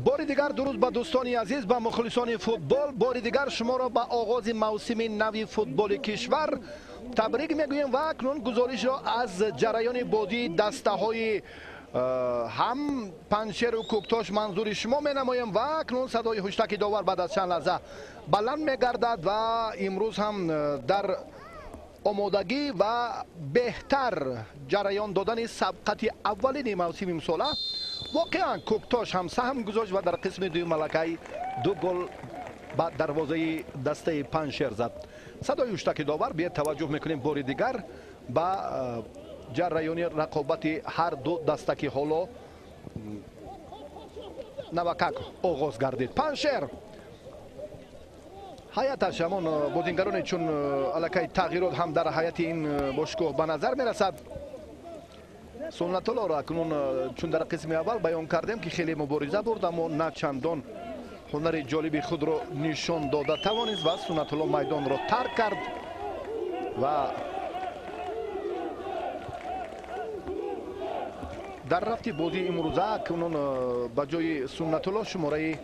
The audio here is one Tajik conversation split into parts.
باری دیگر درود به دوستان عزیز، به مخلصان فوتبال. باری دیگر شما را به آغاز موسم نو فوتبال کشور تبریک میگوییم و اکنون گزارش را از جریان بازی دسته های هم پنجشیر و کوکتاش منظور شما می نمایم و اکنون صدای هشتک داور بعد از چند لحظه بلند میگردد و امروز هم در آمادگی و بهتر جریان دادن سبقت اولین موسم امساله واقعا کوکتاش هم سهم گذاشت و در قسم دوم ملکه 2 گل به دروازه دسته پنجشیر زد. صدای هشتک داور بیاید توجه میکنیم بار دیگر به جریان رقابت هر دو دسته که حالا نوکک آغاز گردید. پنجشیر هیئتش همان بازیگران چون الکی تغییرات هم در هیئت این باشگاه به نظر میرسد. سنت الله را اکنون چون در قسم اول بیان کردیم که خیلی مبارزه برد اما نه چندان هنر جالبی خود را نشان داده توانست و سنت الله میدان را ترک کرد و در رفت بازی امروزه اکنون به جای سنت الله شماره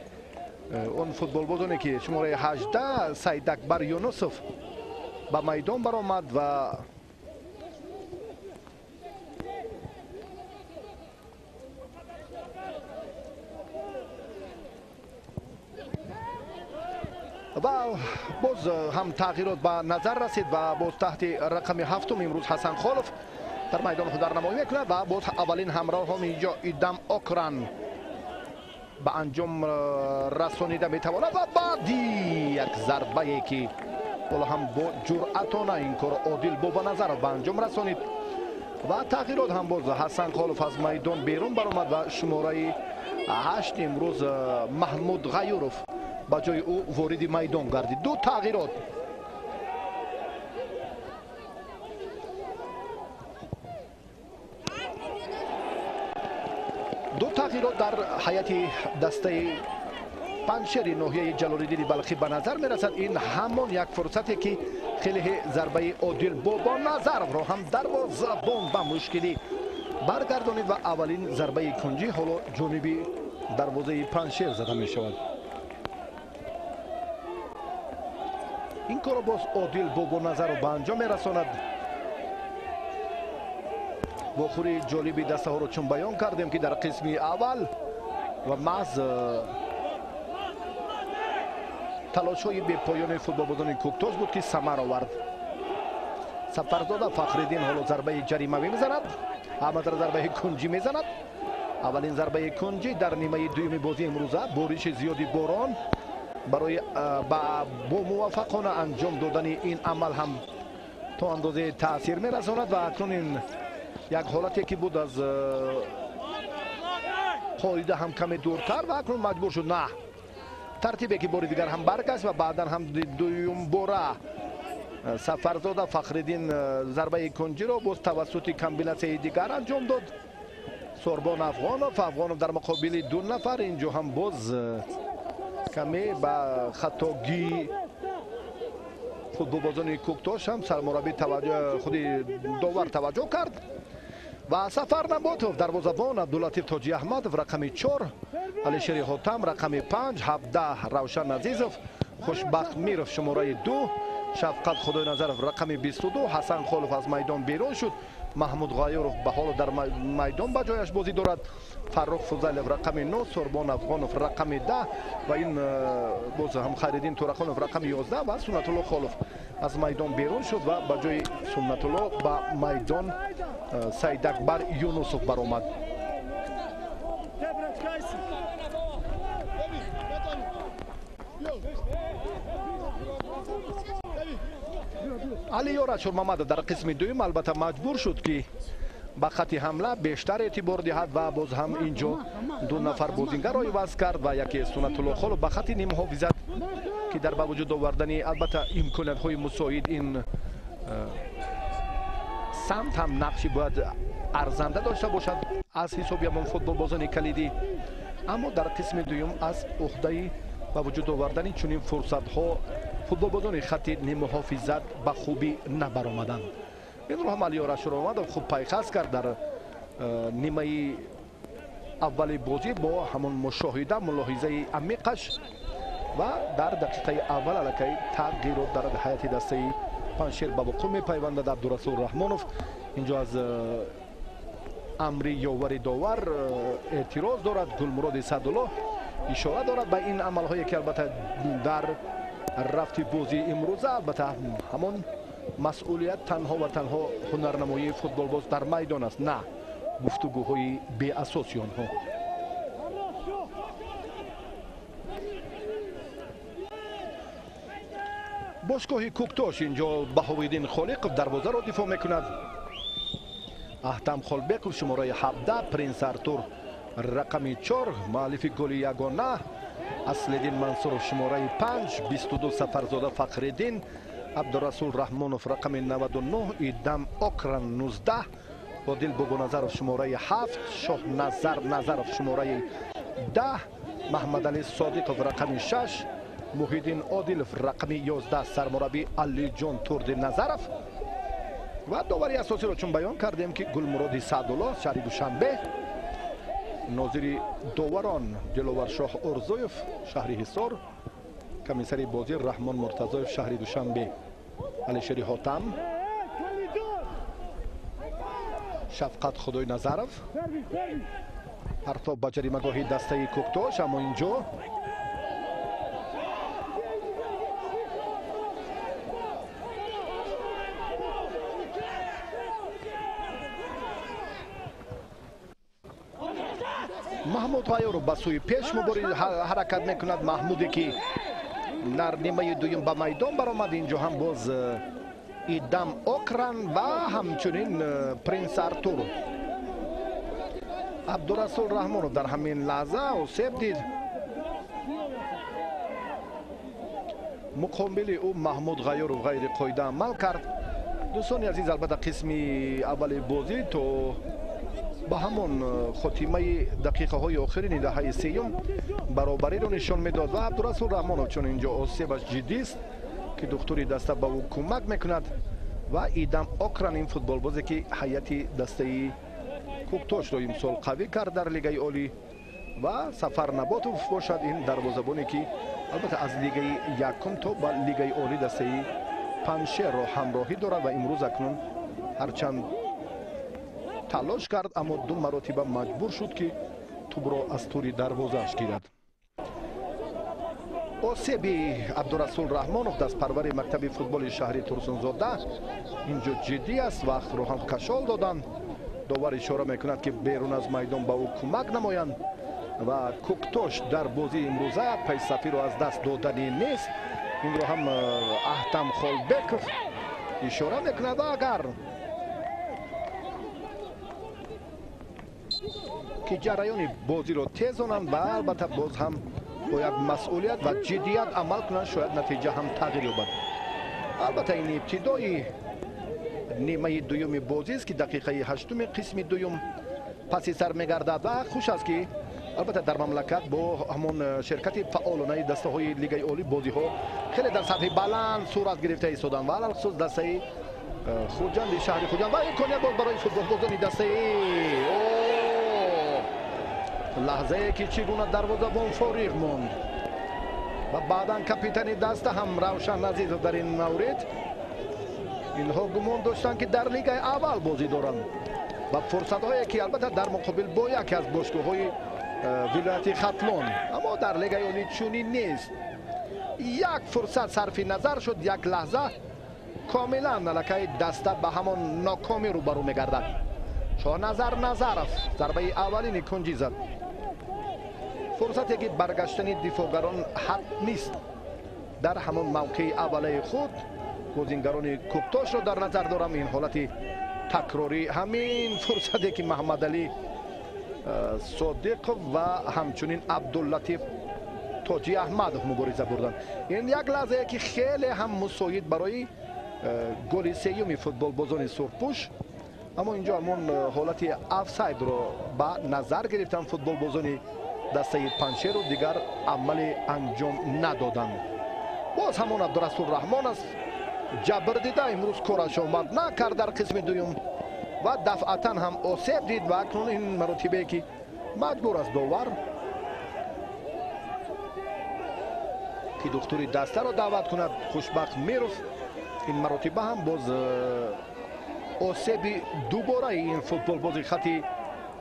اون فوتبال بازانی که شماره 18 سید اکبر یونسف به میدان برآمد و باز هم تغییرات به نظر رسید و باز تحت رقم 7 امروز حسن خالف در میدان خود در نمایی میکند و باز اولین همراه هم اینجا ایدم اکران به انجام رسانیده میتواند و بعدی یک ضربه که بالا هم با جرأتانه این کار عادل به نظر به انجام رسانید و تغییرات هم باز حسن خالف از میدان بیرون برآمد و شماره 8 امروز محمود غیورف با جای او وارد میدان گردید. دو تغییرات در هیئت دسته پنجشیر ناحیه جلال‌الدین بلخی به نظر میرسد. این همان یک فرصتی که خیلی ضربه عادل با نظر را هم دروازه‌بان به مشکلی برگردانید و اولین ضربه کنجی حالا جانبی دروازه پنجشیر زده می شود. این کار باز عادل با نظر را به انجام میرساند. با خوری جالبی دسته ها رو چون بیان کردیم که در قسم اول و محض تلاش های به پایان فوتبال بازان کوکتاش بود که ثمر آورد. سفرزاده فخرالدین حالا ضربه جریمه میزند، احمد ضربه کنجی میزند. اولین ضربه کنجی در نیمه دوم بازی امروزه. بارش زیادی باران برای با موفقانه انجام دادن این عمل هم تا اندازه تاثیر میرساند و اکنون این یک حالتی که بود از قاعده هم کمی دورتر و اکنون مجبور شد نه ترتیبی که بار دیگر هم برگشت و بعدا هم دوم باره سفرزاده فخرالدین ضربه کنجی را باز توسط کمبیناسیون دیگر انجام داد. سوربان افغانov در مقابل 2 نفر. اینجا هم باز کمی با خطاگی فوتبال بازان کوکتاش هم سرمربی خود داور توجه کرد و سفر نباتوف دروازه‌بان عبداللطیف تاجی احمد رقم 4، علیشری حاتم رقم 5، 17 روشن عزیزов، خوشبخت میرف شماره 2، شفقت خدای نظرov رقم 22. حسن خالف از میدان بیرون شد. محمود غیورف به حال در میدان به جایش بازی دارد. فرخ فضیلov رقم 9، سوربان افغانov رقم 10 و این باز هم خیرالدین تورخانov رقم 11 و سنت الله خالف از میدان بیرون شد و به جای سنت الله به میدان سید اکبر یونسف برآمد. علی یارچور محمد در قسم دوم البته مجبور شد که به خط حمله بیشتر اعتبار دهد و باز هم اینجا 2 نفر بازیگر را عوض کرد و یکی سنت الله خالف به خط نیم محافظت که در با وجود آوردن البته امکانات های مساعد این سمت هم نقشی باید ارزنده داشته باشد از حساب یمان فوتبال بازان کلیدی، اما در قسم دوم از عهده با وجود آوردن چنین فرصت ها فوتبال بازان خط نیم محافظت به خوبی نبرآمدند. این رو هم علی آرش رو آمد خوب پیخست کرد در نیمه اولی بازی با همون مشاهده ملاحظه عمیقش و در دقیقه اول علاقه تغییرات در حیات دسته پنشیر به وقوع میپیوندد. عبدالرسول رحمانوف اینجا از امر یاور داور اعتراض دارد. گلمراد سعدالله اشاره دارد به این عملهایی که البته در رفت بازی امروزه البته همون مسئولیت تنها و تنها هنرنمایی فوتبال باز در میدان است، نه گفتگوهای بی اساسی آنها. باشگاه کوکتاش اینجا بهاویدین خالق دروازه را دفاع میکند. احتم خالبکov شماره 17، پرینس ارتور رقم 4، مؤلف گل یگانه اصلدین منصورов شماره 5، 22 سفرزاده فخرالدین، عبدالرسول رحمانوف رقم 99، ایدم اوکران 19، عادل بابانظرov شماره 7، شاه نظرov شماره 10، محمد علی صادقov رقم 6، محیدین عادلov رقم 11، سرمربی علی جان ترد نظرov و داوری اساسی را چون بیان کردیم که گلمراد سعدالله شهر دوشنبه، ناظر داوران دلاور شاه ارزویف شهر حصار، کمیسر بازی رحمان مرتضایف شهر دوشنبه، علیشری حاتم، شفقت خدای نظرov پرتاب به جریمه‌گاه دسته کوکتاش. اما اینجا محمود غیورov به سوی پیش مبارز حرکت میکند. محمودی که در نیمه دوم به میدان برآمد. اینجا هم باز ایدم اوکران و همچنین پرینس ارتور. عبدالرسول رحمانوف در همین لحظه آسیب دید. مقابل او محمود غیورov غیر قاعده عمل کرد. دوستان عزیز، البته قسم اول بازی تو با همون خاتمه دقیقه های آخرین دهه سیوم برابری رو نشان میداد و عبدالرسول رحمانوف چون اینجا آسیبش جدی است که دکتری دسته به او کمک میکند و ایدم اوکران این فوتبال بازی که هیئت دسته کوکتاش را امسال قوی کرد در لیگ عالی و سفر نباتوف باشد این دروازه‌بانی که البته از لیگ یکم تا به لیگ عالی دسته پنشیر را همراهی دارد و امروز اکنون هرچند تلاش کرد اما دو مراتب مجبور شد که توپ را از توری دروازه‌اش گیرد. آسیب عبدالرسول رحمانوف دست پرور مکتب فوتبال شهری ترسونزاده اینجا جدی است. وقت رو هم کشال دادند. داور اشاره میکند که بیرون از میدان به او کمک نمایند و کوکتاش در بازی امروزه پیش‌صفی را از دست دادنی نیست. این رو هم احتم خالبکov اشاره میکند اگر که جریان بازی رو تیزانند و البته باز هم باید مسئولیت و جدیت عمل کنند شاید نتیجه هم تغییر یابد. البته این ابتدای نیمه دوم بازی است که دقیقه 8 قسم دوم پس سر میگردد و خوش است که البته در مملکت با همون شرکت فعالانه دسته های لیگ عالی بازی ها خیلی در سطح بلند صورت گرفته ایستادن و علاوه خصوص دسته خوجند شهر خوجند و امکانیت باز برای فوتبال بازی دسته لحظه که چگونه دروازه‌بان فارغ ماند و بعدا کاپیتان دسته هم روشن عزیز در این مورد اینها گمان داشتن که در لیگ اول بازی دارند و فرصت هایی که البته در مقابل با یکی از باشگاه های ولایت ختلان اما در لیگ عالی چنین نیست. یک فرصت صرف نظر شد، یک لحظه کاملا علاقه دسته به همان ناکامی روبرو میگردد. شاه نظرov ضربه اولین کنجی زد. فرصتی که برگشتن دفاعگران حد نیست. در همان موقع اوله خود بازیکنان کوکتاش را در نظر دارم. این حالت تکراری همین فرصتی که محمد علی صادق و همچنین عبداللطیف تاجی احمد مبارزه بردند. این یک لحظه که خیلی هم مساعد برای گل سوم فوتبال بازان سرخپوش، اما اینجا همون حالت آفساید را به نظر گرفتن فوتبال بازان دسته پنشیر و دیگر عمل انجام ندادند. باز همون عبدالرسول رحمان است جبر دیده امروز کارش آمد نکرد در قسم دوم و دفعتا هم آسیب دید و اکنون این مراتبه که маҷбур аст довар ки духтури дастаро даъват кунад. хушбахт миров ин маротиба ҳам боз осеби дубораи ин футболбози хати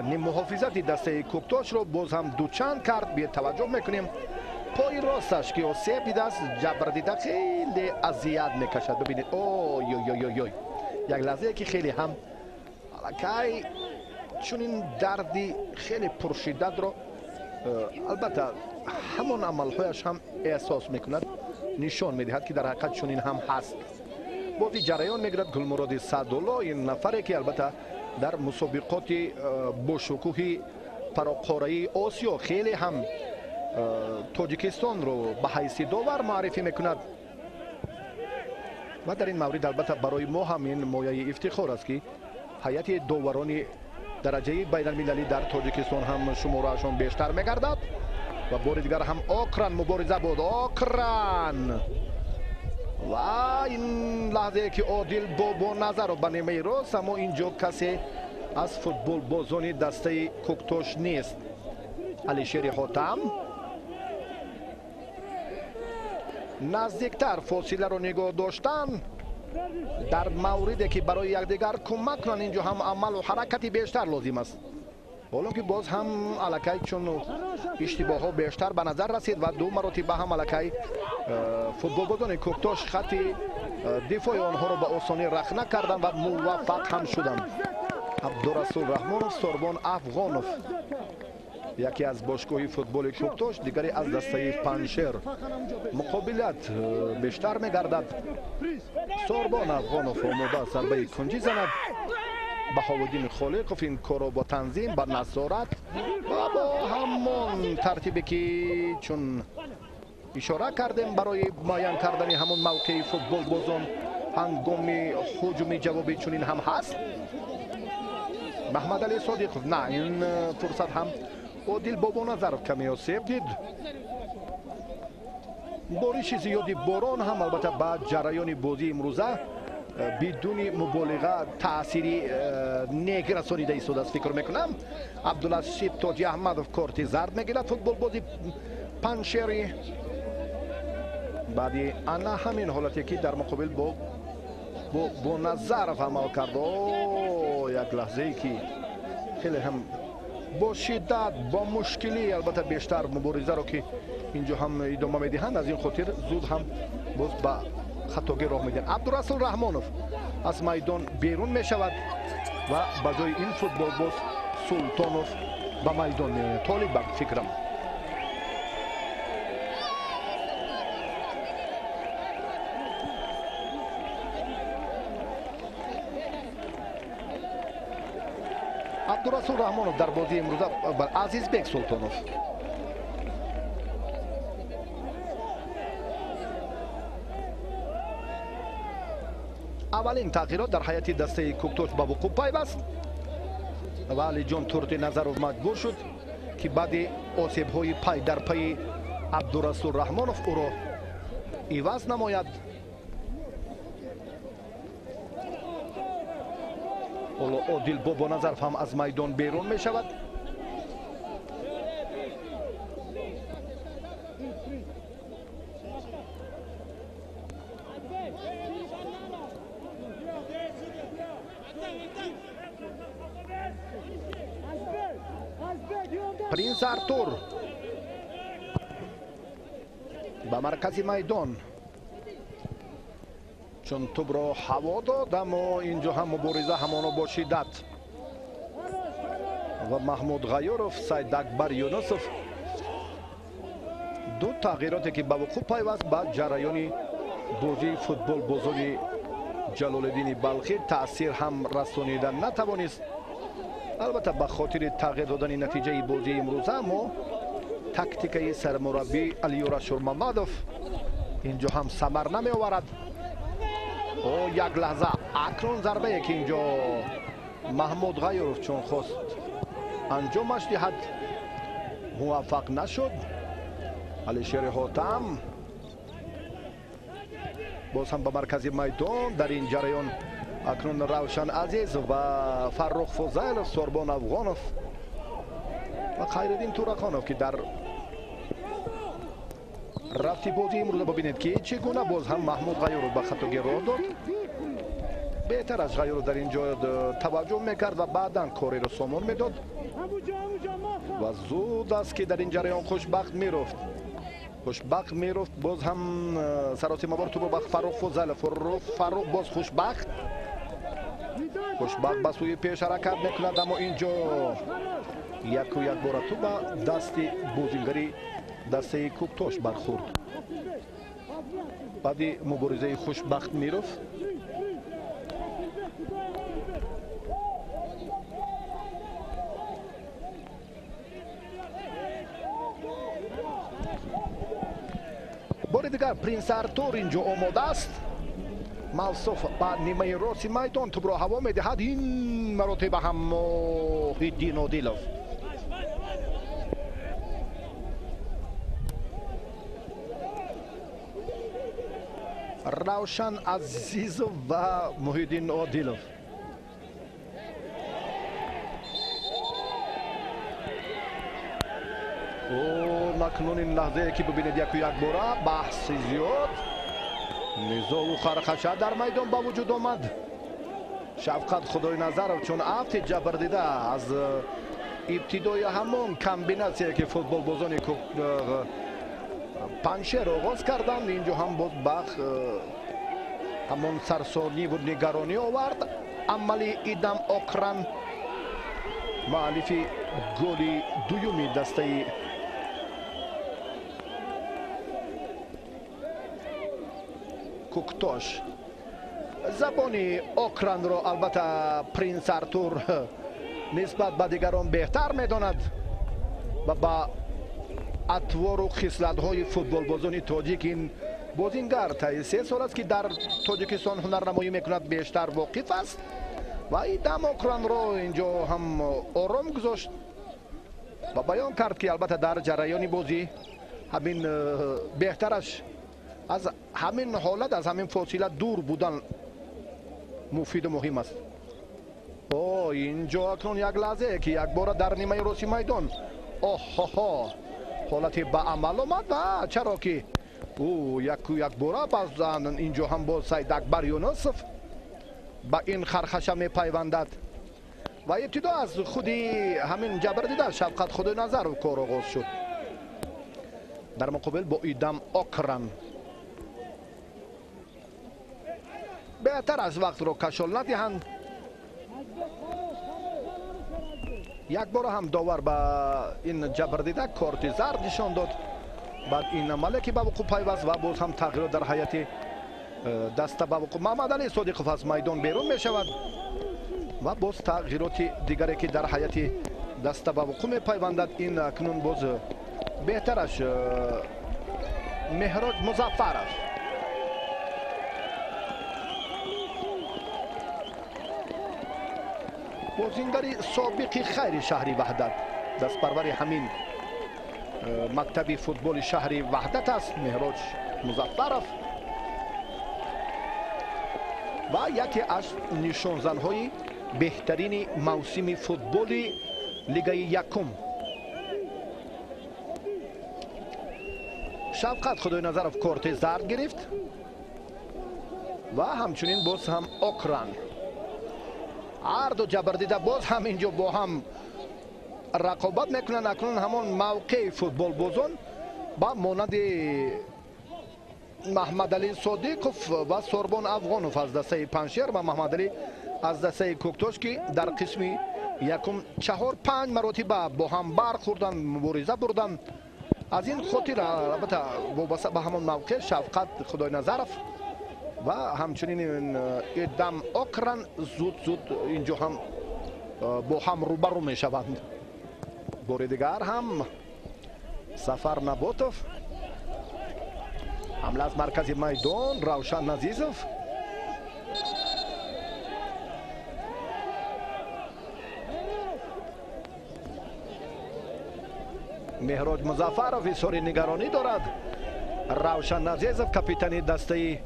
ниммуҳофизати дастаи Коктошро боз ҳам дучанд кард. биед таваҷҷӯҳ мекунем пои росташ ки осеб дидааст, ҷабр дида хеле азият мекашад. бибинед ой як лаҳзае ки хеле ҳам аллакай чунин дарди хеле пуршиддатро албатта ҳамон амалҳояш ҳам эҳсос мекунад, нишон медиҳад ки дар ҳақиқат чунин ҳам ҳаст. бози ҷараён мегирад Гулмуроди Садулло, ин нафаре ки албатта дар мусобиқоти бошукӯҳи пароқораи Осиё хеле ҳам Тоҷикистонро ба ҳайси довар муаррифӣ мекунад. ва дар ин маврид албатта барои мо ҳам ин мояи ифтихор аст ки ҳайати доварони дараҷаи байналмилалӣ дар Тоҷикистон ҳам шумораашон бештар мегардад. ва бори дигар ҳам Окран мубориза буд. Окран ва ин лаҳзае ки Одил Бобоназаров ба нимаи рост, аммо инҷо касе аз футболбозони дастаи Коктош нест. Алишери Хотам наздиктар фосиларо нигоҳ доштан дар мавриде ки барои якдигар кӯмак кунанд. инҷо ҳам амалу ҳаракати бештар лозим аст. ҳоло ки боз ҳам аллакай чун иштибоҳҳо бештар ба назар расид ва ду маротиба ҳам аллакай футболбозони Коктош хати дифои онҳоро ба осонӣ рахна карданд ва муваффақ ҳам шуданд. Абдурасул Раҳмонов, Сорбон Афғонов, яке аз бошгоҳи футболи Коктош, дигаре аз дастаи Паншер. муқобилат бештар мегардад. Сорбон Афғонов омода зарбаи кунҷӣ занад. Баҳовиддин Холиқов ин коро бо танзим ба назорат ва бо ҳамон тартибе ки чун ишора кардем барои муайян кардани ҳамон мавқеи футболбозон ҳангоми ҳуҷуми ҷавобӣ чунин ҳам ҳаст. Маҳмадалӣ Содиқов, на ин фурсат ҳам Одил Бобоназаров каме осеб дид. бориши зиёди борон ҳам албатта ба ҷараёни бозии имрӯза бидуни муболиға таъсири нек расонида истодааст фикр мекунам. Абдулашид Тоҷиаҳмадов корти зард мегирад футболбози Паншери баъди ана ҳамин ҳолате ки дар муқобил бо Назаров амал кард. як лаҳзае ки хеле ҳам бо шиддат бо мушкилӣ албатта бештар муборизаро ки инҷо ҳам идома медиҳанд, аз ин хотир зуд ҳам боз ба хатоге роҳ медиҳанд. Абдурасул Раҳмонов аз майдон берун мешавад ва ба ҷои ин футболбоз Султонов ба майдон меояд. Толиб ба фикрам Абдурасул Раҳмонов дар бозии имрӯза бар Азизбек Султонов. аввалин тағйирот дар ҳайати дастаи Коктош ба вуқӯъ пайваст ва Алиҷон Турти Назаров маҷбур шуд ки баъди осебҳои пай дар пайи Абдурасул Раҳмонов ӯро иваз намояд. ҳоло Одил Бобоназаров ҳам аз майдон берун мешавад. Принс Артур ба маркази майдон чун тӯбро ҳаво дод, аммо инҷо ҳам мубориза ҳамоно бо шиддат ва Маҳмуд Ғайёров, Сайдакбар Юнусов ду тағйироте ки ба вуқӯъ пайваст ба ҷараёни бозии футболбозони Ҷалолиддини Балхӣ таъсир ҳам расонида натавонист. албатта ба хотири тағйир додани натиҷаи бозии имрӯза мо тактикаи сармураббӣ Алиёра Шурмамадов инҷо ҳам самар намеоварад. як лаҳза акнун зарбае ки инҷо Маҳмуд Ғайёров чун хост анҷомаш диҳад муваффақ нашуд. Алишери Хотам боз ҳам ба маркази майдон. дар ин ҷараён акнун Равшан Азизов ва Фаррух Фузайлов, Сорбон Афғонов و خیرالدین تورخانov که در رفتی بازی امروز ببینید که چگونه باز هم محمود غیورov به خط گرو داد. بهتر از غیورov در اینجا توجه میکرد و بعدا کاری رو سامون میداد و زود است که در این جریان خوشبخت میرفت باز هم سراسیمه بار تو با فاروق فضل فاروق باز خوشبخت به سوی پیش حرکت میکند، اما اینجا یک بار تو با دست بازیگری دسته کوکتوش برخورد. بعدی مبارزه خوشبخت میرفت. بار دیگر پرینس ارتور اینجا آماده است. موصوف با نیمه راست میدان توپ را هوا میدهد. این مراتب هم محیدین عادلov روشن عزیزov و محیدین عادلov. نکنون این لحظه که ببینید یک باره بحث زیاد نزاع و خرخشه در میدان با وجود آمد. شفقت خدای نظرov چون افت جبر دیده از ابتدای همون کمبیناسیه که فوتبال بازان پنشر آغاز کردند، اینجا هم باز بخ همون سرسانی و نگرانی آورد. عملی ایدم اوکران مؤلف گل دومی دسته کوکتوش. زبانی اوکران رو البته پرینس ارتور نسبت به دیگران بهتر میداند و با اطوار و خصلت های فوتبال بازان تاجیک این بازیگر تا 3 سال است که در تاجیکستان هنرنمایی میکند بیشتر واقف است و ایدم اوکران رو اینجا هم آرام گذاشت و بیان کرد که البته در جریان بازی همین بهترش از همین حالت از همین فاصله دور بودن مفید و مهم است. اینجا اکنون یک لحظه که یک بار در نیمه راست میدان حالتی به عمل آمد و چرا که یک بار پس اینجا هم با سید اکبر یونسف با این خرخشه میپیوندد و ابتدا از خودی همین جبر دیده شفقت خدای نظرov کار آغاز شد. در مقابل با ایدم اوکران بهتر از وقت رو کشال ندهند. یک بار هم داور با این جبر دیده کارت زرد نشان داد. بعد این عمله که به وقوع پیوست و باز هم تغییر در حیات دسته به وقوع محمد علی صادقov از میدان بیرون می شود و باز تغییرات دیگری که در حیات دسته به وقوع می پیوندد. این اکنون باز بهترش مهراج مظفرov بازیگری سابق خیر شهری وحدت دست پرور همین مکتب فوتبال شهری وحدت است مهراج مظفرov و یکی از نشانزنهای بهترین موسم فوتبال لیگ یکم. شفقت خدای نظرov کارت زرد گرفت و همچنین باز هم اوکران هر دو جبر دیده باز هم اینجا با هم رقابت میکنن. اکنون همون موقع فوتبال بازان با مانند محمد علی صادقov و سوربان افغانov از دسته پنشر و محمد علی از دسته کوکتوش که در قسم یکم 4-5 مراتب با هم برخوردن مبارزه بردن. از این خاطر البته وابسته به همون موقع شفقت خدای نظرov و همچنین ایدم اوکران زود اینجا هم با هم روبرو می شوند. بار دیگر هم سفر نباتov حمله از مرکز میدان روشن عزیزov مهراج مظفرov اظهار نگرانی دارد. روشن عزیزov کاپیتان دسته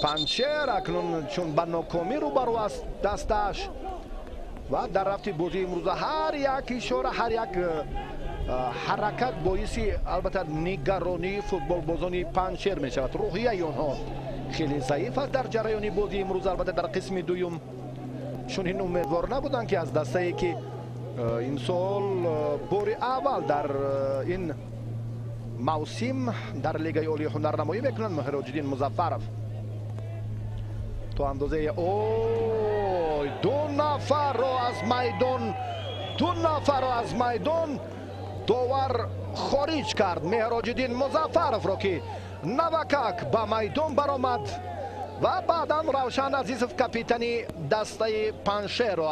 پنشر اکنون چون به ناکامی روبرو است دستش و در رفت بازی امروز هر یک اشاره هر یک حرکت باعثی البته نگرانی فوتبالبازان پنجشیر می شود. روحیه آنها خیلی ضعیف است در جریان بازی امروز. البته در قسم دوم چون این امیدوار نبودن که از دسته ای که این سال بار اول در این موسم در لیگ عالی هنرنمایی بکنن. مهراج‌الدین مظفرов تو اندازه دو نفر رو از میدان داور خارج کرد. مهراج‌الدین مظفرов رو که نوکک به میدان برآمد و بعدا روشن عزیزов کاپیتانی دسته پنجشیر رو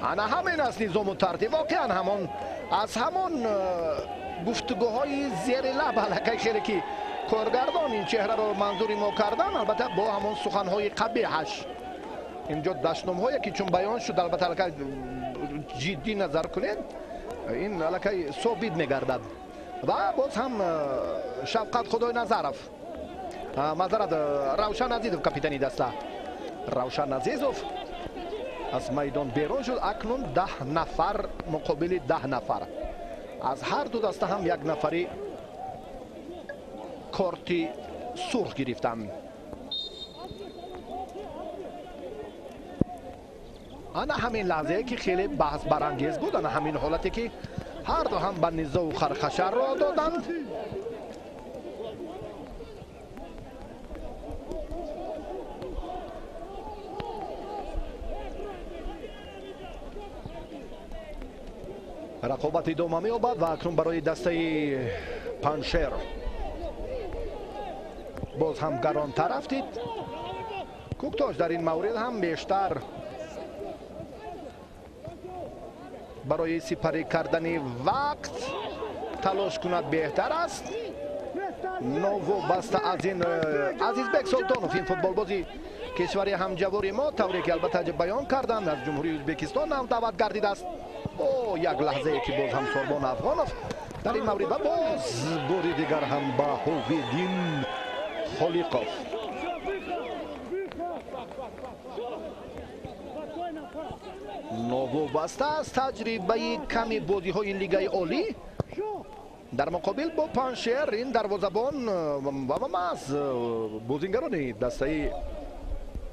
انا همین است نظام و ترتیب. واقعا همون از همون گفتگوهای زیر لب حلقه خیلی که کارگردان این چهره رو منظوری ما کردن، البته با همون سخنهای قبیحش اینجا دشنام‌هایی که چون بیان شد البته حلقه جدی نظر کنید این حلقه ثابت میگردد. و باز هم شفقت خدای نظرов معذرت روشن عزیزов کاپیتانی دسته روشن عزیزov از میدان بیرون شد. اکنون 10 نفر مقابل 10 نفر از هر دو دسته هم یک نفری کارت سرخ گرفتند. انا همین لحظه که خیلی بحث برانگیز بود، انا همین حالتی که هر دو هم به نزاع و خرخشه را دادند. رقابت ادامه می‌یابد و اکنون برای دسته پنجشیر باز هم گرانتر رفتید. کوکتاش در این مورد هم بیشتر برای سپری کردن وقت تلاش کند بهتر است. نووبسته از این عزیزبک سلطانوف این فوتبالبازی کشوری همجواری ما طوری که البته بیان کردند از جمهوری ازبکستان هم دعوت گردیده است. او یک لحظه ای که باز هم سوربان افغانوف در این مورد و باز باری دیگر هم با هویدین خلیقوف نووبسته است. تجربه کمی بازی های لیگ عالی در مقابل با پنجشیر این دروازه‌بان و از بازیگران دسته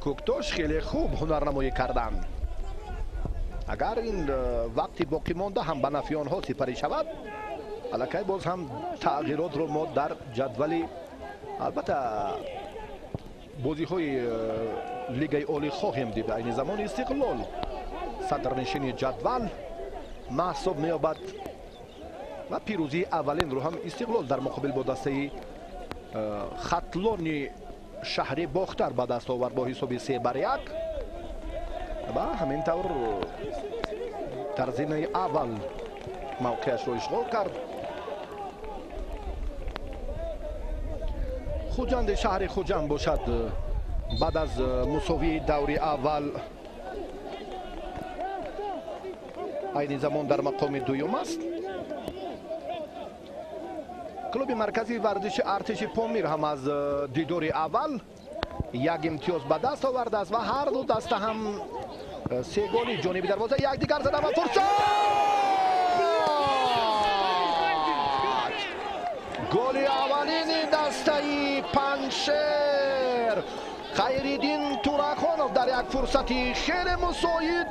کوکتاش خیلی خوب هنرنمایی کردند. اگر این وقتی باقی مانده هم به نفع آنها سپری شود الکی باز هم تغییرات رو ما در جدول البته بازی های لیگ عالی خواهیم دید. این زمان استقلال صدرنشین جدول محسوب می‌یابد و پیروزی اولین رو هم استقلال در مقابل با دسته خطلان شهری باختر به دست آورد با حساب 3-1 و همینطور در زمینه اول موقعش رو اشغال کرد. خوجند شهر خوجند باشد بعد از مساوی دوری اول این زمان در مقام دوم است. کلوب مرکزی ورزش ارتش پامیر هم از دیدار اول یک امتیاز به دست آورده است و هر دو دسته هم 3 گلی جانب دروازه یک دیگر زدن و فرصت گل اولین دسته پنجشیر خیریدین تورخانوف در یک فرصتی خیلی مساعد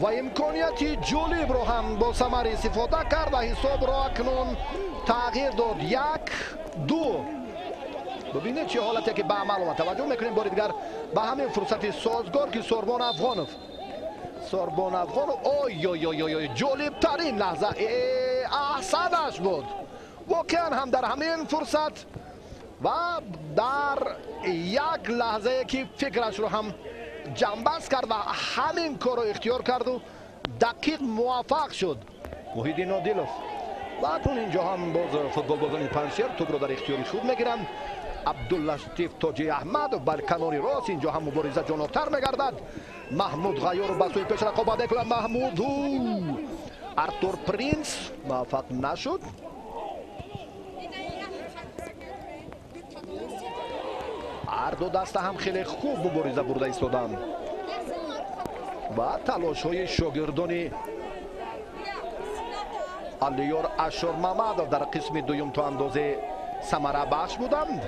و امکانیت جالب رو هم با ثمر استفاده کرد و حساب را اکنون تغییر داد 1-2. ببینید چه حالتی که به عمل آمد. توجه میکنیم بار دیگر به همین فرصت سازگار که سوربان افغانوف اوی جالب ترین لحظه احسنش بود واقعا هم در همین فرصت و در یک لحظه که فکرش رو هم جنبست کرد و همین کار رو اختیار کرد و دقیق موفق شد محیدین عادلوف. و اکنون اینجا هم باز فوتبالبازان پنجشیر توپ رو در اختیار خود میگیرن. عبداللطیف تاجی احمد و بر کناری راست اینجا هم مبارزه جانبتر میگردد. محمود غیور به سوی پیش رقابت میکنه. محمود ارتور پرینس موفق نشد. هر دو دسته هم خیلی خوب مبارزه برده ایستادند و تلاش های شاگردان алиёр ашурмамадов дар қисми дуюм то андозе самара бахш буданд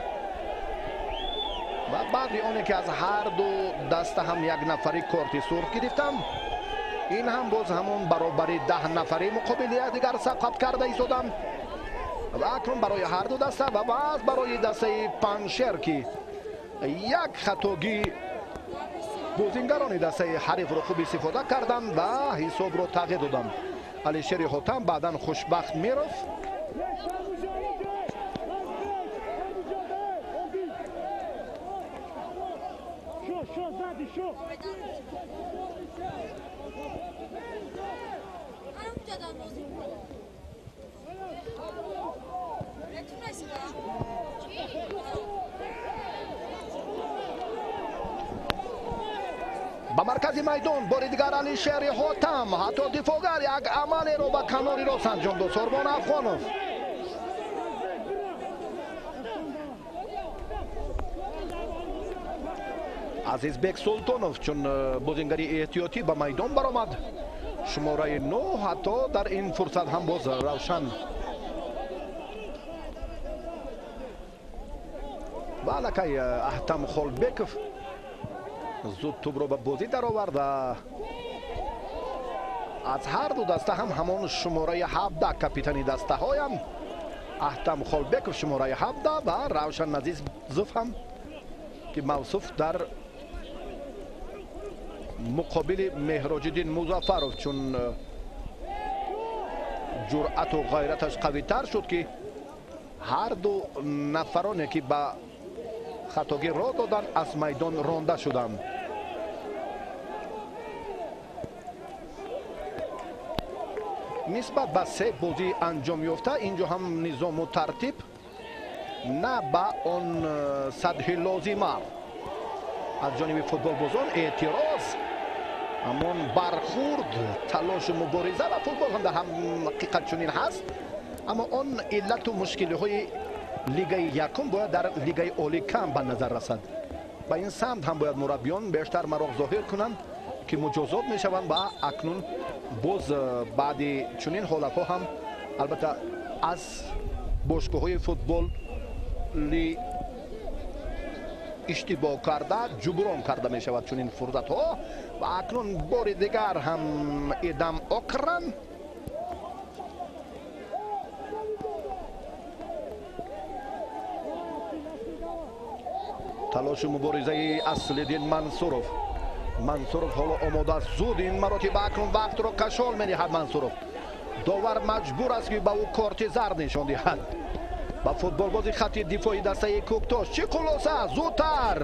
ва баъди оне ки аз ҳар ду даста ҳам як нафари корти сурх гирифтанд, ин ҳам боз ҳамон баробари 10 нафари муқобили якдигар сабқат карда истоданд ва акнун барои ҳар ду даста ва баъд барои дастаи паншер ки як хатогӣ бозингарони дастаи ҳарифро хуб истифода карданд ва ҳисобро тағйир доданд. алишери ҳотам баъдан хушбахт меров ба маркази майдон бори дигар алишери ҳотам ҳатто дифоъгар як амалеро ба канори рост анҷом дод. Сорбон Афғонов Азизбек Султонов чун бозингари эҳтиётӣ ба майдон баромад. шумораи 9 ҳатто дар ин фурсат ҳам боз равшан ва аллакай Аҳтам Холбеков зуд тӯбро ба бозӣ дароварда аз ҳар ду даста ҳам ҳамон шумораи 17 капитани дастаҳоям Аҳтам Холбеков шумораи 17 ва Равшан Назизов ҳам ки мавсуф дар муқобили Меҳроҷиддин Музаффаров чун ҷуръату ғайраташ қавитар шуд ки ҳар ду нафароне ки ба хатогӣ роҳ доданд аз майдон ронда шуданд. нисбат ба се бозӣ анҷом ёфта инҷо ҳам низому тартиб на ба он сатҳи лозима аз ҷониби футболбозон эътироз ҳамон бархурд талошу мубориза ва футбол ҳам дар ҳақиқат чунин ҳаст, аммо он иллату мушкилиҳои лигаи якум бояд дар лигаи олӣ кам ба назар расад. ба ин самт ҳам бояд мураббиён бештар мароғ зоҳир кунанд ки муҷозот мешаванд ва акнун боз баъди чунин ҳолатҳо ҳам албатта аз бошгоҳҳои футболи иштибоҳ карда ҷуброн карда мешавад чунин фурсатҳо ва акнун бори дигар ҳам идам окран талошу муборизаи Аслиддин Мансуров ҳоло омодаст зуд ин маротиба акнун вақтро кашол медиҳад. Мансуров довар маҷбур аст ки ба ӯ корти зард нишон диҳад. ба футболбози хатти дифои дастаи Кӯктош чӣ хулоса зудтар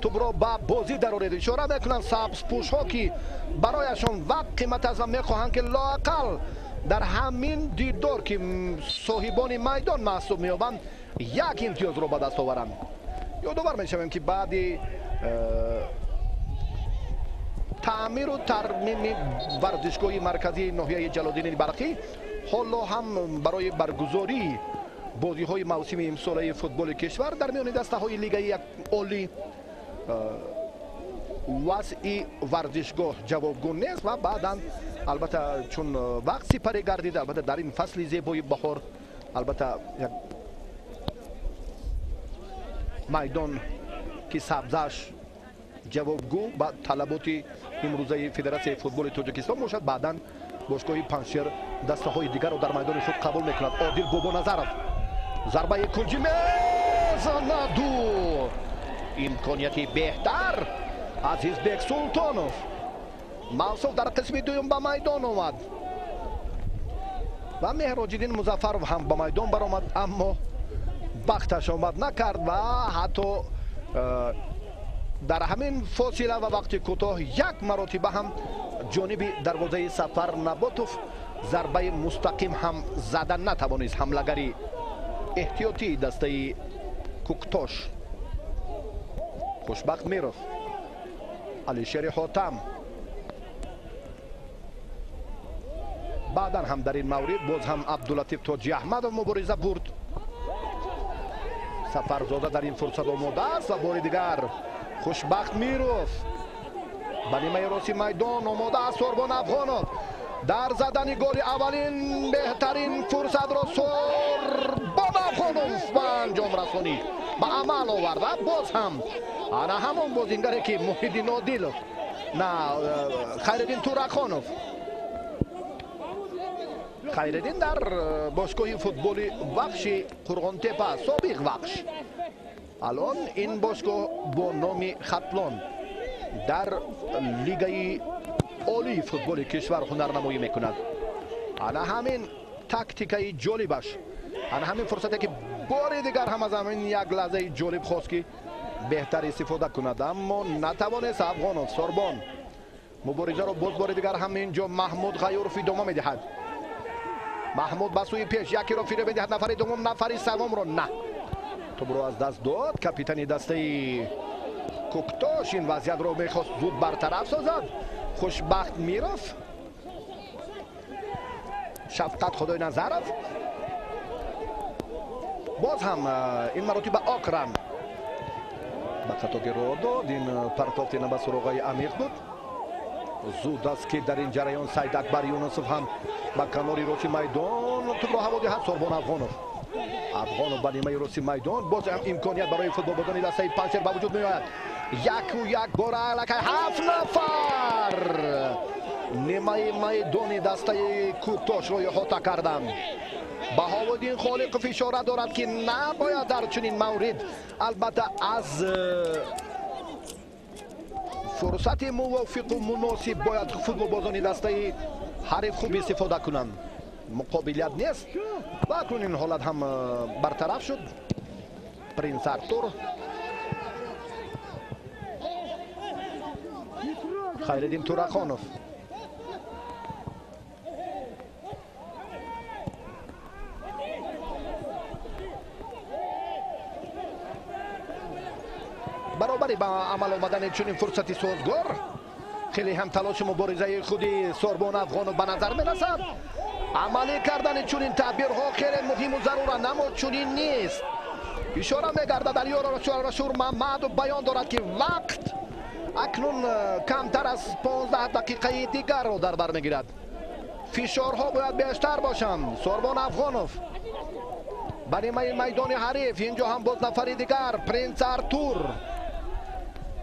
тӯбро ба бозӣ дароред. ишора мекунанд сабзпӯшҳо ки барояшон вақт қимат аст ва мехоҳанд ки лоақал дар ҳамин дидор ки соҳибони майдон маҳсуб меёбанд як имтиёзро ба даст оваранд. ёдовар мешавем ки баъди таъмиру тармими варзишгоҳи марказии ноҳияи Ҷалолиддини Барқӣ ҳоло ҳам барои баргузории бозиҳои мавсими имсолаи футболи кишвар дар миёни дастаҳои лигаи олӣ васъи варзишгоҳ ҷавобгӯ нест ва баъдан албатта чун вақт сипарӣ гардида албатта дар ин фасли зебои баҳор албатта як майдон ки сабзаш ҷавобгӯ ба талаботи имрӯзаи Федератсияи футболи Тоҷикистон бошад. баъдан бошгоҳи Паншер дастаҳои дигарро дар майдони худ қабул мекунад. Одил Бобоназаров зарбаи кунҷӣ мезанаду имконияти беҳтар. Азизбек Султонов мавсуф дар қисми дуюм ба майдон омад ва Меҳроҷиддин Музаффаров ҳам ба майдон баромад, аммо бахташ омад накард ва ҳатто дар ҳамин фосила ва вақти кӯтоҳ як маротиба ҳам ҷониби дарвозаи Сафар Наботов зарбаи мустақим ҳам зада натавонист. ҳамлагари эҳтиётии дастаи Кӯктош Хушбахт Миров Алишери Ҳотам баъдан ҳам дар ин маврид боз ҳам Абдулатиф Тоҷиаҳмадов мубориза бурд. Сафарзода дар ин фурсат омода аст ва бори дигар Хушбахт Миров ба нимаи рости майдон омода аст. Сорбон Афғонов در زدن گل اولین بهترین فرصت را سوربان افغانوف به انجام رسانی به عمل آورده. باز هم انا همون بازیگری که محیدین عادلوف نه خیرالدین تورخانوف خیرالدین در باشگاه فوتبال وخش قرغانتپه سابق وخش الان این باشگاه با نام خطلان در لیگ عالی فوتبال کشور هنرنمایی میکند. انا همین تاکتیکای جالبش، انا همین فرصتی که بار دیگر هم از همین یک لحظه جالب خواست که بهتر استفاده کند اما نتوانست افغانوف. سوربان مبارزه را باز بار دیگر هم اینجا محمود غیورف ادامه میدهد. محمود به سوی پیش یکی را فیره بدهد، نفر دوم نفر سوم را نه تو برو از دست داد. کاپیتان دسته کوکتاش این وضعیت رو میخواست زود برطرف سازد. خوشبخت میرفت شفقت خدای نظرف. باز هم این مراتب آکرم به خطا رو داد. این پرتافت به سراغ عمیق بود. زود است که در این جریان سید اکبر یونسوف هم به کناری راست میدان توپ را هوا دهد. سوربان افغانوف به نیمه راست میدان باز هم امکانیت برای فوتبال بازان دسته پنجشیر به وجود میآید. یک بار الکی 7 نفر نیمه میدان دسته کوتاش را احاطه کردند. بهاءالدین خالق فشار دارد که نباید در چنین مورد البته از فرصت موافق و مناسب باید فوتبال بازان دسته حریف خوب استفاده کنند. مقابلیت نیست و اکنون این حالت هم برطرف شد. پرینس ارتور خیرالدین تورخانوف برابری با عمل آمدن چنین فرصتی سازگار خیلی هم تلاش مبارزه خودی سوربان افغانوف به نظر میرسد. عملی کردن چنین تعبیرها خیلی مهم و ضروره اما چنین نیست. اشاره میگرده در یار رشور محمد و بیان دارد که وقت اکنون کمتر از 15 دقیقه دیگر رو در بر میگیرد. فشارها باید بیشتر باشند. سوربان افغانوف برای میدان حریف اینجا هم باز نفر دیگر پرینس ارتور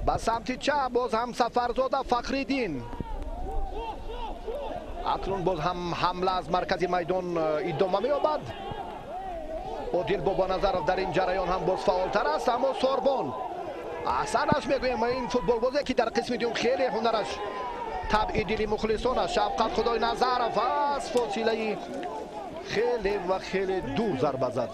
به سمت چپ باز هم سفرزاده فخریدین. اکنون باز هم حمله از مرکز میدان ادامه می‌یابد. عادل بابا نظرов در این جریان هم باز فعالتر است اما سوربان احسنش میگویم این فوتبال بازی که در قسم دوم خیلی هنرش طبع دل مخلصان است. شفقت خدای نظرов از فاصله خیلی و خیلی دور ضربه زد.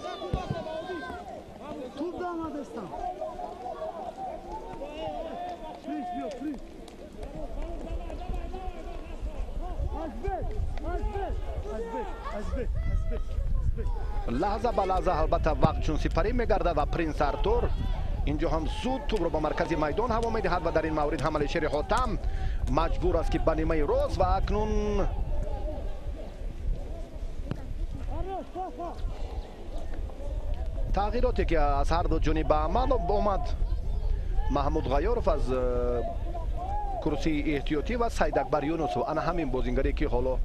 لحظه به لحظه البته وقت چون سپری میگرده و پرینس ارتور اینجا هم زود توپ رو به مرکز میدان هوا میدهد و در این مورد هم علیشیر حاتم مجبور است که به نیمه راست و اکنون تغییراتی که از هر دو جانب به عمل آمد. محمود غیورف از کرسی احتیاطی و سید اکبر یونسوف انا همین بازیگری که حالا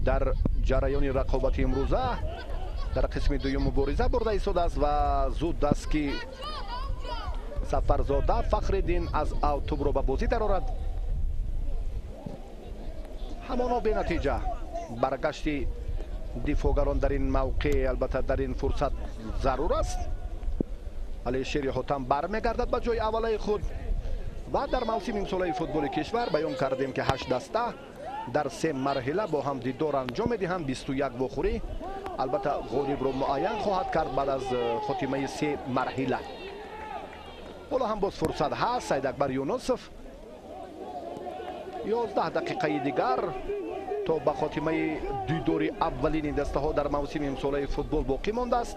در جریان رقابت امروزه در قسم دوم مبارزه برده ایستاده است و زود است که سفرزاده فخریدین از توپ را به بازی درآورد. همانا به نتیجه برگشت دفاعگران در این موقع البته در این فرصت ضرور است. علیشیر حاتم برمیگردد به جای اوله خود و در موسم امسال فوتبال کشور بیان کردیم که 8 دسته در 3 مرحله با هم دیدار انجام میدهند. 21 واخوری البته غالب رو معین خواهد کرد بعد از خاتمه 3 مرحله. حالا هم باز فرصت هست. سید اکبر یونسوف 11 دقیقه دیگر تا به خاتمه دیدار اولین دسته ها در موسم امسال فوتبال باقی مانده است.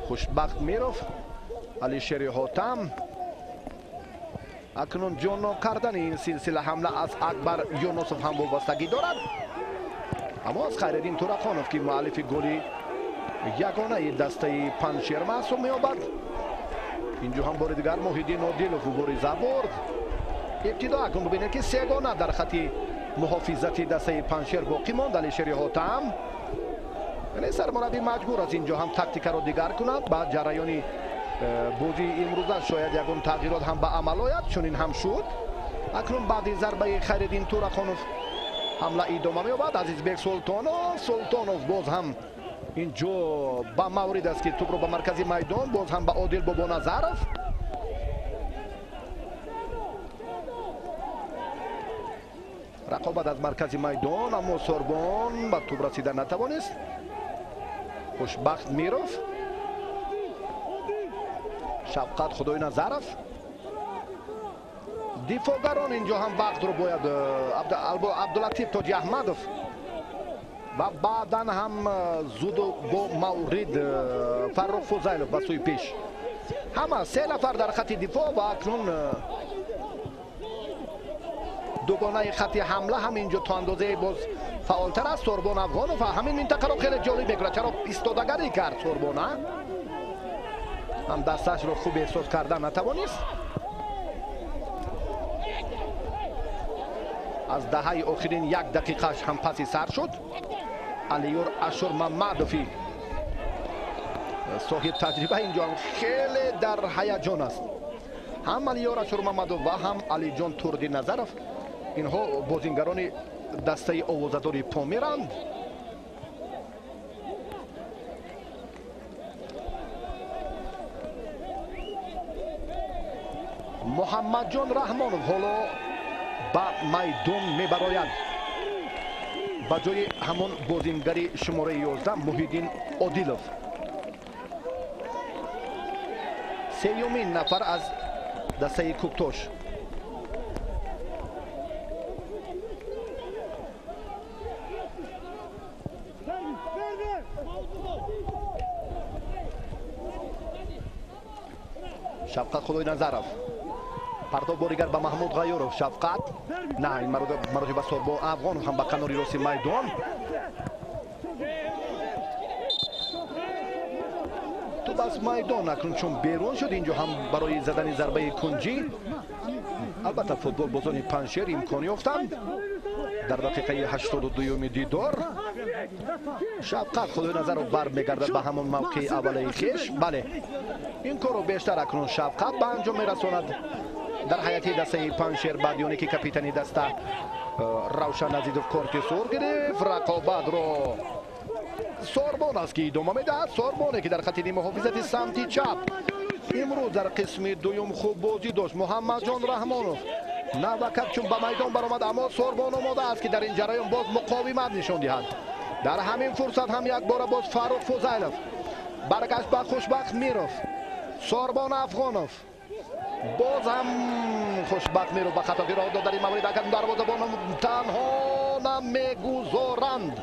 خوشبخت میرفت علیشیر حاتم اکنون جان کردن این سلسله حمله از اکبر یونسوف هم وابستگی دارد اما از خیرالدین تورخانوف که مؤلف گلی یگانه دسته پنجشیر محسوب می‌یابد. اینجا هم بار دیگر محیدین عادلوف مبارزه برد. ابتدا اکنون ببینید که 3 گانه در خط محافظت دسته پنشیر باقی ماند. علیشیر حاتم، یعنی سرمربی مجبور است اینجا هم تاکتیک رو دیگر کند. بعد جریان بازی امروز شاید یگان تغییرات هم به عمل آید، چنین هم شد. اکنون بعد ضربه خیرالدین تورخانوف حمله ادامه می‌یابد. عزیزبек سلطانوف باز هم اینجا با مورد است که توپ رو به مرکزی میدان، باز هم به عادل بابانظرов. رقابت از مرکزی میدان، اما سوربون به توپ رسیدن نتوانست. خوشبخت میروف، شفقت خداینظرов. دفاعگران اینجا هم وقت رو باید عبداللطیف تاجی احمدov و بعدا هم زود با مورد فرخ فضیلov به سوی پیش. همه سه نفر در خط دفاع و اکنون دوگانه خط حمله هم اینجا تا اندازه باز فعالتر است. سوربون افغانوف همین منطقه رو خیلی جالب میکنه، چرا ایستادگری کرد. سوربون هم دستش رو خوب احساس کردن نتوانست. از دهه آخرین یک دقیقهش هم پسی سر شد. علیور اشور محمدوفی صاحب تجربه اینجا هم خیلی در هیجان است. هم علیور اشور محمدوف و هم علی جان تردی نظرov اینها بازیگران دسته آوازه‌داری پامیرند. محمد جان رحمانov حالا با میدان میبراید با جای همون بازیگری شماره 11 محیدین عادلov. سیومین نفر از دسته کوکتوش. شفقت خداینظرov پرتاب باریگر به محمود غیورov. شفقت نه، این مراتب به سوربون افغانوف هم به کناری راست میدان. تو بس میدان اکنون چون بیرون شد اینجا هم برای زدن ضربه کنجی. البته فوتبال بازان پنشیر امکان یافتند در دقیقه 82 دیدار. شفقت خداینظرov برمیگردد به همون موقع اولی خویش. بله، این کار رو بیشتر اکنون شفقت به انجام میرساند در حیاتی دسته پنشیر. بعدیانی که کاپیتانی دسته روشن عزیزov کارت سور گرفت. رقابت رو سوربون است که ادامه میدهد. سوربونه که در خط محافظت سمت چپ امروز در قسم دوم خوب بازی داشت. محمد جان رحمانov نوکت چون به میدان برآمد، اما سوربون آماده است که در این جریان باز مقاومت نشان دهد. در همین فرصت هم یک بار باز فرخ فضیلov برگشت به خوشبخت میروف. سوربون افغانوف باز هم خوشبخت میروف به خطا گیر داد در این مورد. اگر دروازه‌بان تنها نمیگذارند،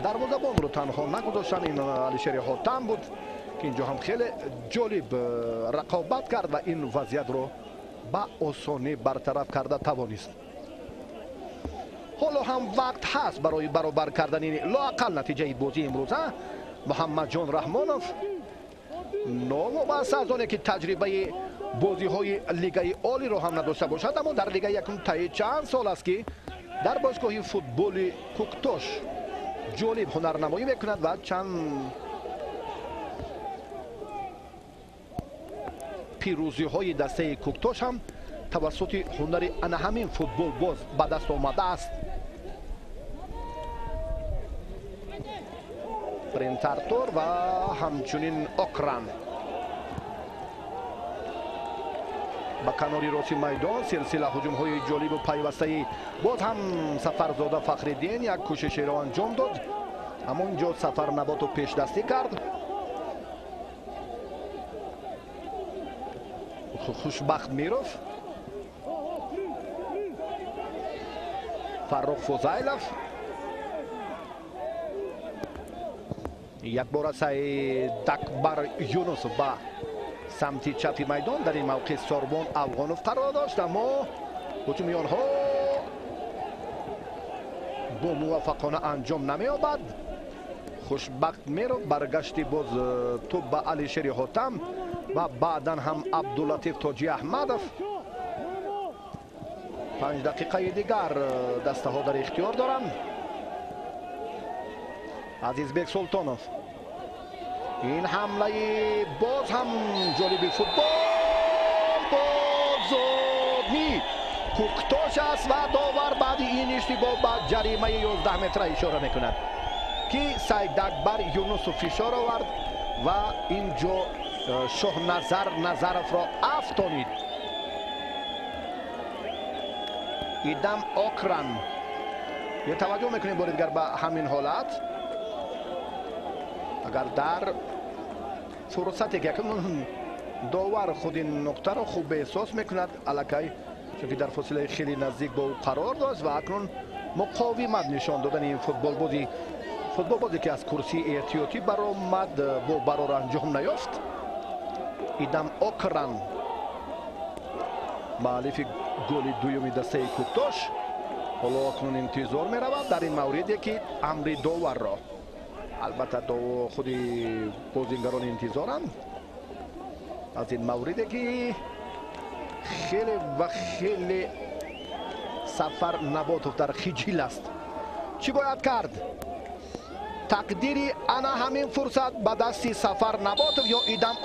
دروازه‌بان رو تنها نگذاشتن. این علیشیر حاتم بود که اینجا هم خیلی جالب رقابت کرد و این وضعیت رو با آسانی برطرف کرده توانست. حالا هم وقت هست برای برابر کردن این لااقل نتیجه بازی امروز. محمد جان رحمانov نوابسته از آنه که تجربه بازی های لیگ عالی رو هم نداشته باشد، اما در لیگ یکم طی چند سال است که در باشگاه فوتبال کوکتوش جالب هنرنمایی میکند و چند پیروزی های دسته کوکتوش هم توسط هنر همین فوتبال باز به دست آمده است. پرینترتور و همچنین اکران با کناری راست میدان سلسله هجوم های جالب و پیوسته. باز هم سفرزاده فخرالدین یک کوشش را انجام داد، اما اینجا سفر نبات و پیش دستی کرد. خوشبخت میروف، فرخ فضیلov یک بار سعی دکبر یونس با سمت چپ میدان. در این موقع سوربون افغانوف قرار داشت، اما هجوم آنها با موفقانه انجام نمی‌یابد. خوشبخت میروف برگشتی باز توپ به علیشیر حاتم و بعدا هم عبداللطیف تاجی احمدov. 5 دقیقه دیگر دسته ها در اختیار دارند. عزیزبek سلطانوف، این حمله باز هم جالبی فوتبال بازونی کوکتاش است و داور بعد این اشتباه به جریمه 11 متره اشاره میکند که سید اکبر یونس فشار آورد و اینجا شاه نظرف را افتانید. ایدم آکران، یه توجه میکنیم بار دیگر به همین حالت. اگر در فرصتی که داور خود این نقطه را خوب احساس میکند الکی، چون که در فاصله خیلی نزدیک با او قرار داشت و اکنون مقاومت نشان دادن این فوتبال بازی که از کرسی احتیاطی برآمد با برار انجام نیافت. ایدم آکران مؤلف گل دوم دسته کوکتاش حالا اکنون انتظار می رود در این موردی که امر داور را، البته خود بازیگران انتظارند از این موردی که خیلی و خیلی سفر نباتوف در خجیل است. چی باید کرد؟ تقدیری انا همین فرصت به دستی سفر نباتوف یا ایدم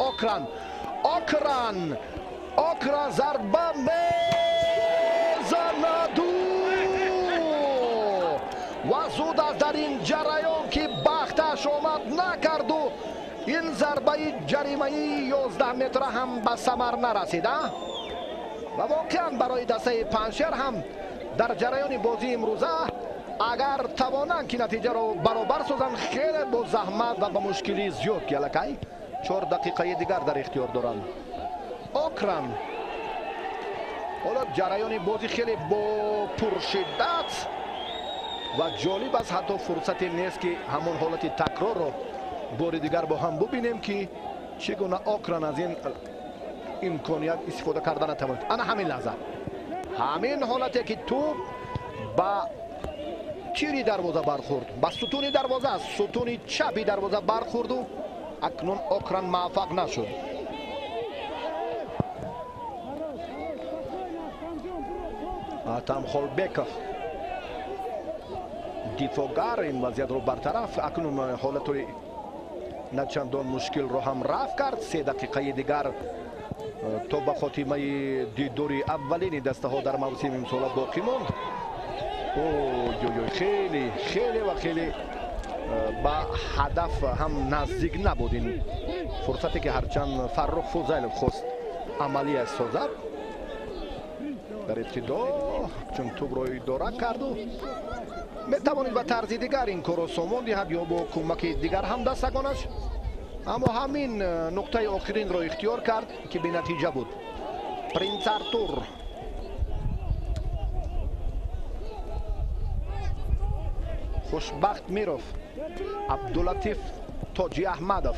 آکران ضربه میزند و زود از در این جریان که بختش آمد نکرد و این ضربه جریمه 11 متر هم به ثمر نرسیده و واقعا برای دسته پنشر هم در جریان بازی امروزه اگر توانند که نتیجه را برابر سازند خیلی با زحمت و با مشکلی زیاد که الکی 4 دقیقه دیگر در اختیار دارند. آکران حالا جریان بازی خیلی با پرشدت و جالب است، حتی فرصتی نیست که همون حالت تکرار رو بار دیگر با هم ببینیم که چگونه آکران از این امکانیت استفاده کردن نتواند. انا همین لحظه همین حالتی که تو با تیری دروازه برخورد، با ستون دروازه ستون چپی دروازه برخورد و اکنون آکران موفق نشد. آتم خولبکوف دفاعگر این وضعیت رو برطرف، اکنون حالت نچندان مشکل رو هم رفع کرد. 3 دقیقه دیگر تا به خاتمه دیداری اولین دسته ها در موسم امسال باقی ماند. خیلی خیلی و خیلی به هدف هم نزدیک نبود این فرصتی که هرچند فرخ فوزیلوف خواست عملی سازد. در ابتدا چون توپ را اداره کرد و میتوانید به طرز دیگر این کار را سامان دهد یا با کمک دیگر هم دستگانش، اما همین نقطه آخرین را اختیار کرد که به نتیجه بود. پرینس ارتور، خوشبخت میروف، عبداللطیف تاجی احمدوف،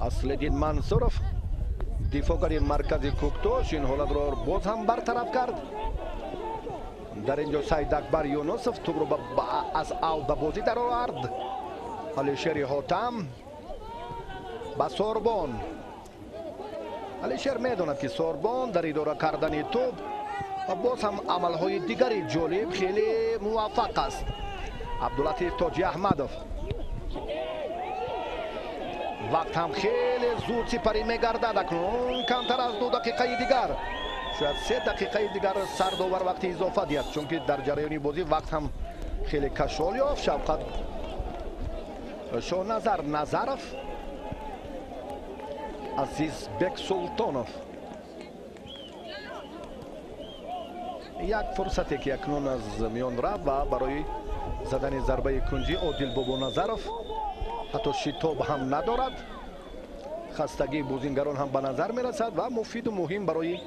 اصلالدین منصوروف دفاعگر مرکز کوکتاش این حالت را باز هم برطرف کرد. در اینجا سید اکبر یونسوف توپ را از او به بازی در آورد. علیشیر حاتم با سوربان، علیشیر میداند که سوربان در اداره کردن توپ و باز هم عملهای دیگری جالب خیلی موفق است. عبداللطیف تاجی احمدوف وقت هم خیلی زود سپری میگردد. اکنون کمتر از 2 دقیقه دیگر، شاید 3 دقیقه دیگر سرداور وقت اضافه دید، چون که در جریان بازی وقت هم خیلی کشال یافت. شفقت شاه نظرف، عزیزبek سلطانوف، یک فرصتی که اکنون از میان رفت و برای زدن ضربه کنجی عادل بابا نظرف حتی شتاب هم ندارد. خستگی بازیگران هم به نظر می رسد و مفید و مهم برای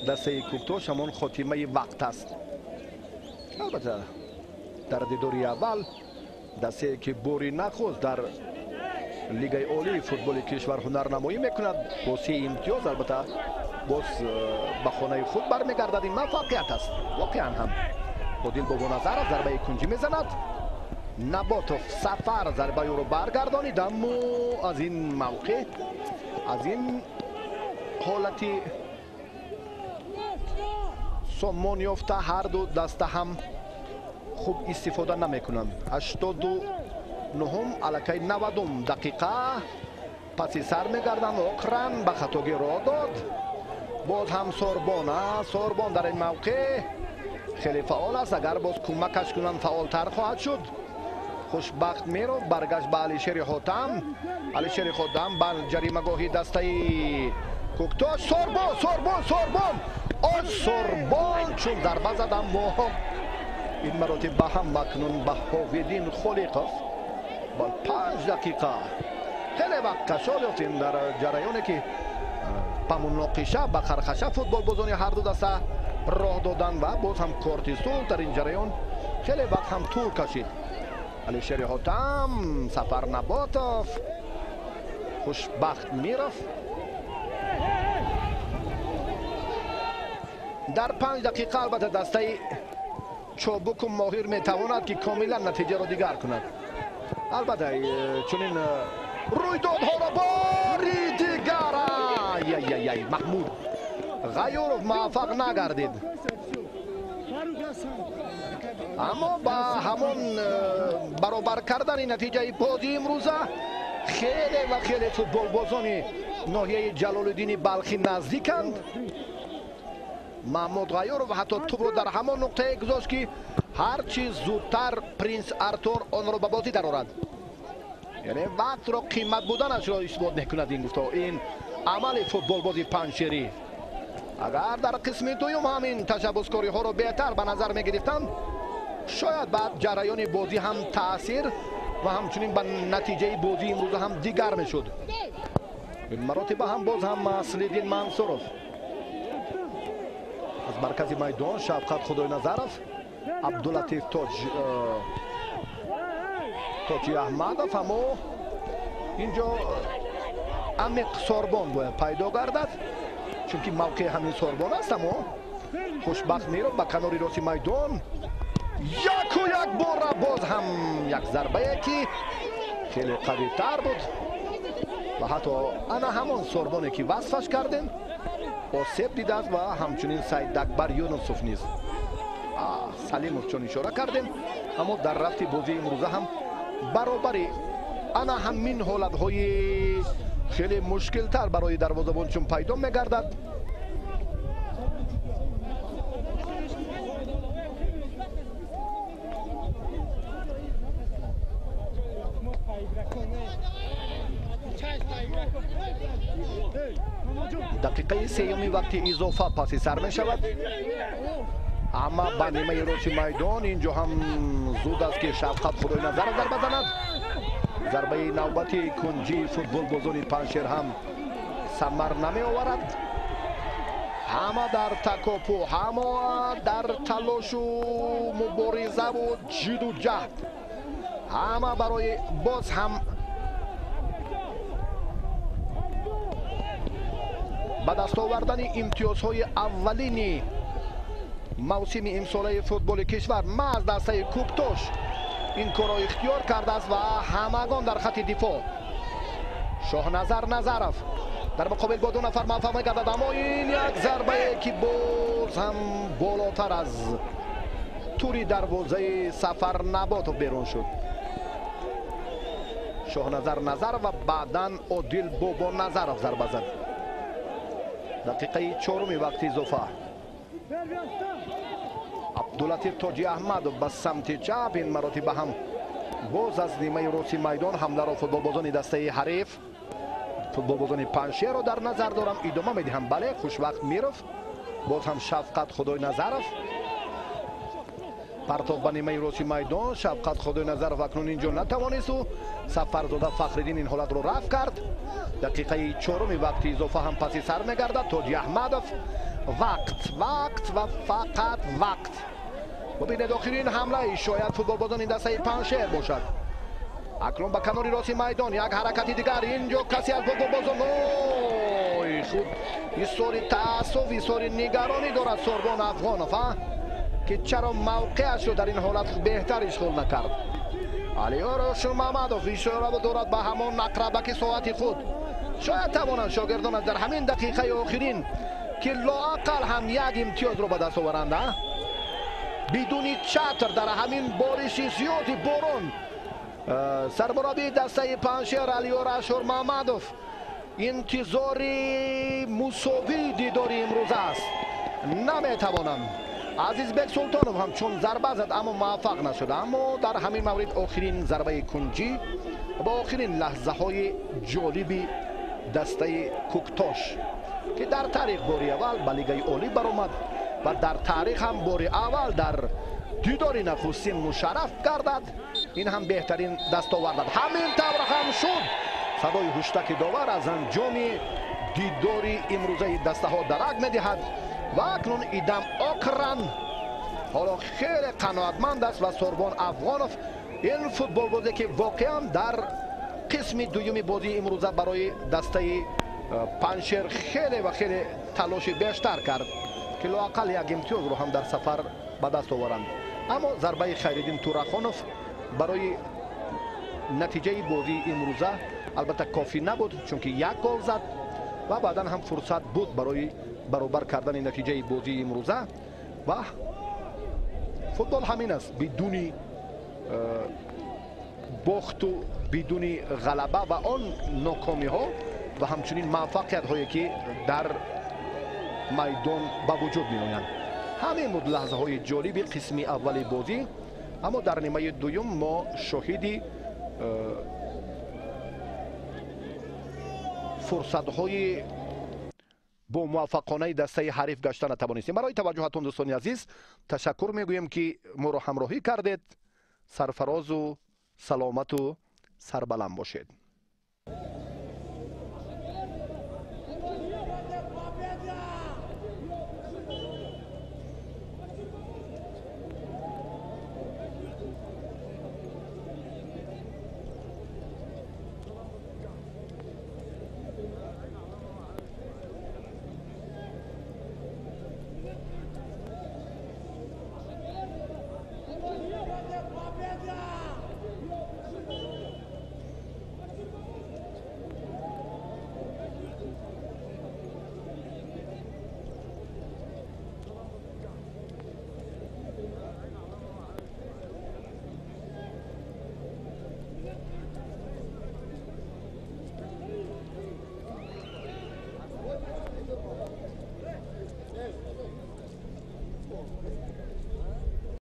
دسته کوکتاش همان خاتمه وقت است. البته در دیداری اول دسته که بوری نخواست در لیگ عالی فوتبال کشور هنرنمایی میکند با 3 امتیاز، البته باز به خانه خود برمیگردد. این موفقیت است واقعا هم. عادل بابا نظرف ضربه کنجی میزند، نباتوف سفر ضربه رو برگردانید، اما از این موقع از این حالتی سامان یافته، هر دو دسته هم خوب استفاده نمیکنند. 89 الکی 90 دقیقه پسی سر میگردند. اوکراین به خطاگی راه داد. باز هم سوربان در این موقع خیلی فعال است. اگر باز کمکش کنند فعالتر خواهد شد. خوشبخت میرو برگشت به علیشیر حاتم. علیشیر حاتم بر جریمه گاهی دسته کوکتاش. سوربان چون ضربه زدم با این مراتب به هم مکنون به هویدین خلیقов با 5 دقیقه خیلی وقت کشال یافتیم در جریانی که به مناقشه به خرخشه فوتبال بازانی هر دو دسته راه دادن و باز هم کورتیسول در این جریان خیلی وقت هم طول کشید. علیشیر حاتم سفر نباتوف خوشبخت میرفت. در 5 دقیقه البته دسته چابک و ماهر میتواند که کاملا نتیجه را دیگر کند. البته چنین رویدادها را باری دیگر محمود غیورов موفق نگردید، اما با همون برابر کردن نتیجه بازی امروزه خیلی و خیلی فوتبال بازان ناحیه جلال الدین بلخی نزدیکند. محمود غیورов حتی توپ رو در همان نقطه گذاشت که هر چیز زودتر پرینس ارتور آن را به بازی درآورد. یعنی وقت را قیمت بودنش را اثبات نکند. این گفته این عمل فوتبال بازی پنجشیری اگر در قسم دوم همین تشبسکاری ها را بهتر به نظر می گرفتند شاید بعد جریان بازی هم تاثیر و همچنین به نتیجه بازی امروز هم دیگر می شد. این مراتب هم باز هم مسلیدین منصورov از مرکز میدان شفقت خدای نظرov عبداللطیف تاجی احمدov اما اینجا عمیق سوربان باید پیدا گردد چون که موقع همین سوربان است. اما خوشبخت میرو به کناری راست میدان یک بار باز هم یک ضربه که خیلی قوی تر بود و حتی انا همون سوربانی که وصفش کردیم آسیب دیده است و همچنین سید اکبر یونسوف نیست سلیموف چون اشاره کردیم. اما در رفت بازی امروزه هم برابری انا همین حالت های خیلی مشکل تر برای دروازه‌بان چون پیدا میگردد. دقیقه سیومی وقتی اضافه پاسی سر می شود اما به نیمه راست میدان اینجا هم زود است که شفقت خدای نظر ضربه زند. ضربه نوبتی کنجی فوتبال بازان پنجشیر هم ثمر نمی آورد. همه در تکاپو، همه در تلاش و مبارزه و جد و جهد، همه برای باز هم به دست آوردن امتیازهای اولین موسم امساله فوتبال کشور. ما از دسته کوکتاش این کار را اختیار کرده است و همگان در خط دفاع. شاهنظر نظرov در مقابل با 2 نفر موفق می‌گردد اما این یک ضربه که باز هم بالاتر از توری دروازه سفر نباتوف بیرون شد. شاهنظر نظرov و بعداً عادل بابا نظرov ضربه زد. دقیقه 4 وقت اضافه عبداللطیف تاجی احمدov به سمت چپ این مراتب هم باز از نیمه راست میدان حمله را فوتبال بازان دسته حریف فوتبال بازان پنجشیر را در نظر دارم ادامه میدهم. بله خوشبخت میرفت باز هم شفقت خدای نظرov پرتاب به نیمه راست میدان. شفقت خدای نظرov اکنون اینجا نتوانست و سفرزاده فخرالدین این حالت رو رفع کرد. دقیقه 4 وقت اضافه هم پسی سر میگردد. تاجی احمدov وقت و فقط وقت. ببینید آخرین حمله شاید فوتبال بازان این دسته پنجشیر باشد. اکنون به کناری راست میدان یک حرکت دیگر اینجا کسی از فوتبال بازان خود ایستوری تأسف ایستوری نگرانی دارد سوربان افغانوف که چرا موقعش رو در این حالت بهتر اشغال نکرد. علی روشن محمدوف اشاره دارد به همان اقربک ساعت خود. شاید توانند شاگردان در همین دقیقه آخرین که لااقل هم یک امتیاز رو به دست آورند بدون چتر در همین بارش زیاد باران. سرمربی دسته پنشهر علیار اشور محمدوف انتظار مساوی دیدار امروز است. نمیتوانند. عزیز بک سلطانov هم چون ضربه زد اما موفق نشد، اما در همین مورد آخرین ضربه کنجی با آخرین لحظه های جالبی دسته کوکتاش که در تاریخ باری اول به لیگ عالی برآمد و در تاریخ هم باری اول در دیدار نخستین مشرف گردد، این هم بهترین دستاورد. همین طور هم شد. صدای هشتک داور از انجام دیداری امروزه دسته ها درک میدهد و اکنون ایدم آکران حالا خیلی قناعتمند است و سوربان افغانوف این فوتبال بازی که واقعا در قسم دوم بازی امروزه برای دسته پنشهر خیلی و خیلی تلاش بیشتر کرد که لااقل یک امتیاز رو هم در سفر به دست آورند. اما ضربه خیرالدین تورخانوف برای نتیجه بازی امروزه البته کافی نبود، چون که یک گل زد و بعدا هم فرصت بود برای برابر کردن نتیجه بازی امروزه. و فوتبال همین است، بدون باخت و بدون غلبه و آن ناکامی ها و همچنین موفقیت هایی که در میدان به وجود می آیند. همین بود لحظه های جالب قسم اول بازی. اما در نیمه دوم ما شاهدی فرصت های با موفقانه دسته حریف گشتن توانستیم. برای توجهتون دوستان عزیز تشکر میگویم که ما رو همراهی کردید. سرفراز و سلامت و سربلند باشید.